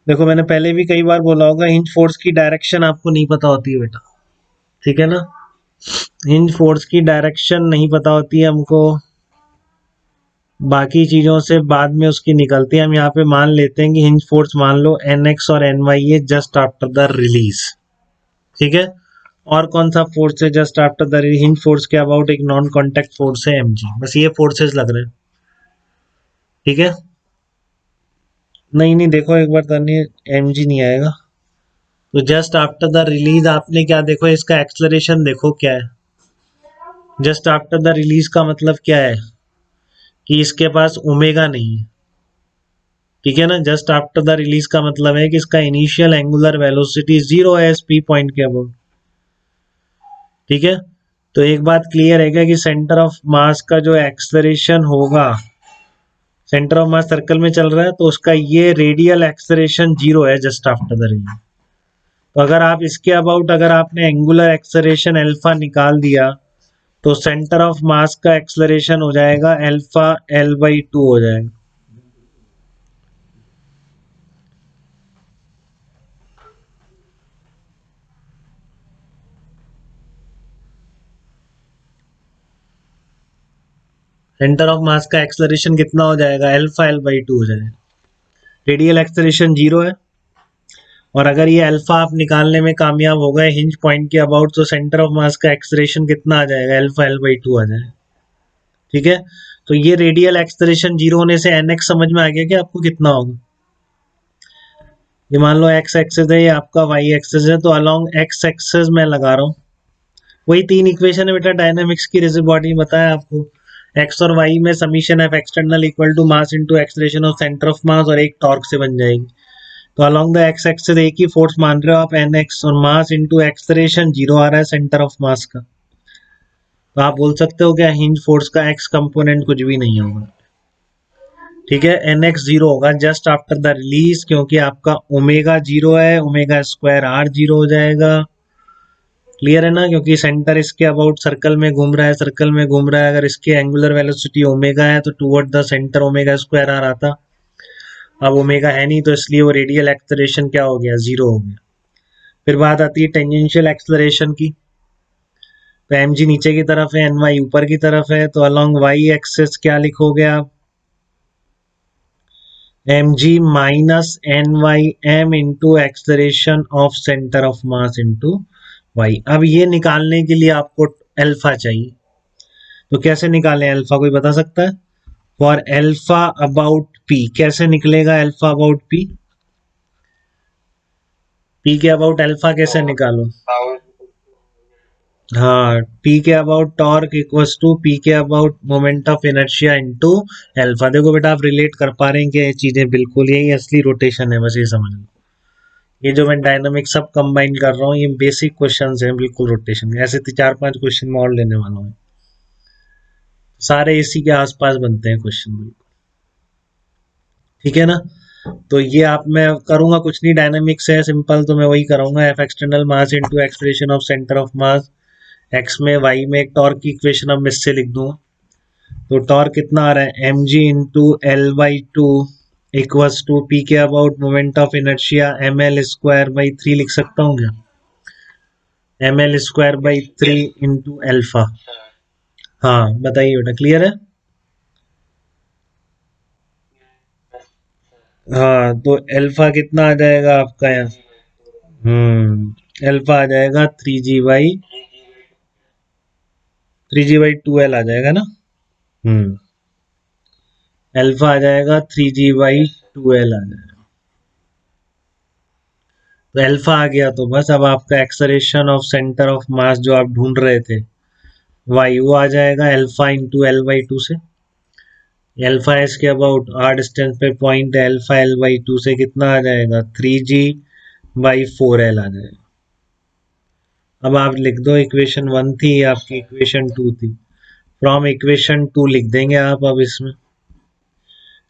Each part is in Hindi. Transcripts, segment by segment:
देखो मैंने पहले भी कई बार बोला होगा, हिंज फोर्स की डायरेक्शन आपको नहीं पता होती है बेटा, ठीक है ना। हिंज फोर्स की डायरेक्शन नहीं पता होती है हमको, बाकी चीजों से बाद में उसकी निकलती है। हम यहाँ पे मान लेते हैं कि हिंज फोर्स मान लो NX और NY है जस्ट आफ्टर द रिलीज, ठीक है। और कौन सा फोर्स है just after the hinge force के अबाउट, एक नॉन कांटेक्ट फोर्स है mg, बस ये फोर्सेस लग रहे हैं, ठीक है। नहीं नहीं देखो एक बार तनी, mg नहीं आएगा। तो जस्ट आफ्टर द रिलीज आपने क्या देखो, इसका एक्सलरेशन देखो क्या है। जस्ट आफ्टर द रिलीज का मतलब क्या है कि इसके पास ओमेगा नहीं है, ठीक है ना। जस्ट आफ्टर द रिलीज का मतलब है कि इसका इनिशियल एंगुलर वेलोसिटी 0 है पी पॉइंट के अबाउट, ठीक है। तो एक बात क्लियर है क्या कि सेंटर ऑफ मास का जो एक्सलरेशन होगा, सेंटर ऑफ मास सर्कल में चल रहा है तो उसका ये रेडियल एक्सलरेशन 0 है जस्ट आफ्टर द रिलीज। तो अगर आप इसके अबाउट अगर आपने एंगुलर एक्सलरेशन अल्फा निकाल दिया तो सेंटर ऑफ मास का एक्सलरेशन हो जाएगा अल्फा L/2 हो जाएगा। सेंटर ऑफ मास का एक्सलरेशन कितना हो जाएगा, अल्फा L/2 हो जाएगा। रेडियल एक्सलरेशन 0 है, और अगर ये अल्फा आप निकालने में कामयाब हो गए हिंज पॉइंट के अबाउट तो सेंटर ऑफ मास का एक्सलरेशन कितना आ जाएगा, अल्फा L/2 आ जाएगा, ठीक है। तो ये रेडियल एक्सलरेशन 0 होने से NX समझ में आ गया कि आपको कितना होगा। ये मान लो x एक्सिस है, ये आपका y एक्सिस है, तो अलोंग x एक्सिस मैं लगा रहा हूँ, वही तीन इक्वेशन है बेटा डायनामिक्स की, रिजिड बॉडी बताया आपको। x और y में summation F external equal to mass into acceleration of centre of mass, और एक टॉर्क से बन जाएगी। तो अलोंग द x एक्सिस एक ही फोर्स मान रहे हो आप nx, और मास इनटू एक्सलेशन 0 आ रहा है सेंटर ऑफ मास का। तो आप बोल सकते हो क्या हिंज फोर्स का x कंपोनेंट कुछ भी नहीं होगा, ठीक है। NX 0 होगा जस्ट आफ्टर द रिलीज, क्योंकि आपका ओमेगा 0 है, ओमेगा स्क्वायर r 0 हो जाएगा। क्लियर है ना, क्योंकि सेंटर इसके अबाउट सर्कल में घूम रहा है, सर्कल में घूम रहा है, अगर इसकी एंगुलर वेलोसिटी ओमेगा है तो toward the centre omega square R आता। अब ओमेगा है नहीं तो इसलिए वो रेडियल एक्सलरेशन क्या हो गया, 0 हो गया। फिर बात आती है टेंजेंशियल एक्सलरेशन की। तो mg नीचे की तरफ है, ny ऊपर की तरफ है, तो अलोंग y एक्सिस क्या लिखोगे आप, mg minus ny m into acceleration of centre of mass into y। अब ये निकालने के लिए आपको अल्फा चाहिए, तो कैसे निकालें अल्फा, कोई बता सकता है। फॉर अल्फा अबाउट पी कैसे निकलेगा, अल्फा अबाउट पी, पी के अबाउट अल्फा कैसे निकालो। हाँ, पी के about torque equals to P के about moment of inertia into alpha. देखो बेटा आप रिलेट कर पा रहे हैं कि ये चीजें बिल्कुल यही असली रोटेशन है, बस ये समझ लो। ये जो मैं डायनामिक सब कंबाइन कर रहा हूँ ये बेसिक क्वेश्चंस हैं बिल्कुल रोटेशन के, ऐसे 4-5 क्वेश्चन मैं और लेने वाला हूँ, सारे इसी के आसपास बनते हैं क्वेश्चन बिल्कुल, ठीक है ना। तो ये आप मैं करूंगा कुछ नहीं, डायनामिक्स है सिंपल, तो मैं वही करूंगा, F external mass into acceleration of centre of mass, x में वाई में एक टॉर्क की इक्वेशन अब मैं इससे लिख दूंगा। तो टॉर्क कितना आ रहा है, M G into L/2 equals to P के about moment of inertia ml²/3 लिख सकता हूँ क्या, ml²/3 इंटू अल्फा। हाँ बताइए बेटा, क्लियर है। हाँ तो अल्फा कितना आ जाएगा आपका यहाँ, अल्फा आ जाएगा 3g/2l आ जाएगा ना। हम्म अल्फा आ जाएगा 3g/2l आ जाएगा। तो अल्फा आ गया तो बस अब आपका एक्सलेरेशन ऑफ सेंटर ऑफ मास जो आप ढूंढ रहे थे वाई, वो आ जाएगा अल्फा इंटू L/2 से। अल्फा इसके अबाउट आर डिस्टेंस पे पॉइंट है, अल्फा L/2 से कितना आ जाएगा, 3g/4l आ जाएगा। अब आप लिख दो, इक्वेशन 1 थी, आपकी इक्वेशन 2 थी, फ्रॉम इक्वेशन 2 लिख देंगे आप अब इसमें।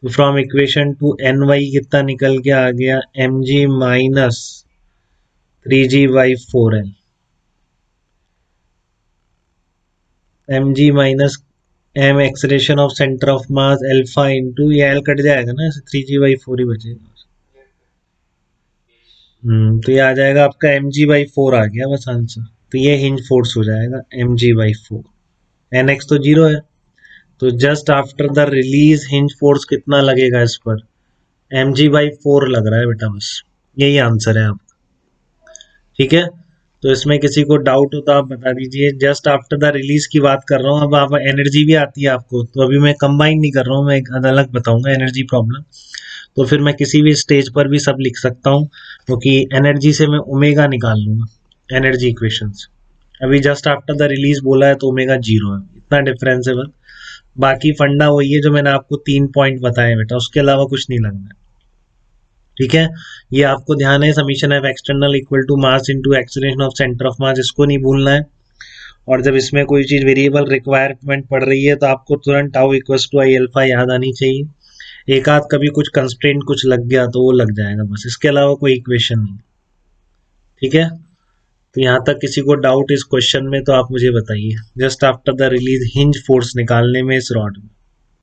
तो फ्रॉम इक्वेशन 2 ny कितना निकल के आ गया, mg minus 3g/4l, mg minus m acceleration of centre of mass alpha into, ये एल कट जाएगा ना, 3g/4 ही बचेगा। तो ये आ जाएगा आपका mg/4 आ गया बस आंसर। तो ये हिंज फोर्स हो जाएगा mg/4। nx तो 0 है, तो just after the release hinge force कितना लगेगा इस पर, mg/4 लग रहा है बेटा, बस यही आंसर है आपका। ठीक है, तो इसमें किसी को डाउट हो तो आप बता दीजिए। जस्ट आफ्टर द रिलीज की बात कर रहा हूँ, अब आप एनर्जी भी आती है आपको, तो अभी मैं कंबाइन नहीं कर रहा हूँ, मैं एक अलग बताऊंगा एनर्जी प्रॉब्लम। तो फिर मैं किसी भी स्टेज पर भी सब लिख सकता हूँ, क्योंकि एनर्जी से मैं ओमेगा निकाल लूंगा एनर्जी इक्वेशंस। अभी जस्ट आफ्टर द रिलीज बोला है तो ओमेगा 0 है, इतना डिफरेंस है बस। बाकी फंडा वही है जो मैंने आपको 3 पॉइंट बताए बेटा, उसके अलावा कुछ नहीं लगना है। ठीक है, ये आपको ध्यान है, summation of external equal to mass into acceleration of centre of mass, इसको नहीं भूलना है। और जब इसमें कोई चीज वेरिएबल रिक्वायरमेंट पड़ रही है तो आपको तुरंत tau equals to I alpha याद आनी चाहिए। एक आध कभी कुछ कंस्ट्रेंट कुछ लग गया तो वो लग जाएगा बस, इसके अलावा कोई इक्वेशन नहीं। ठीक है, तो यहाँ तक किसी को डाउट इस क्वेश्चन में तो आप मुझे बताइए, just after the release hinge force निकालने में इस रॉड में।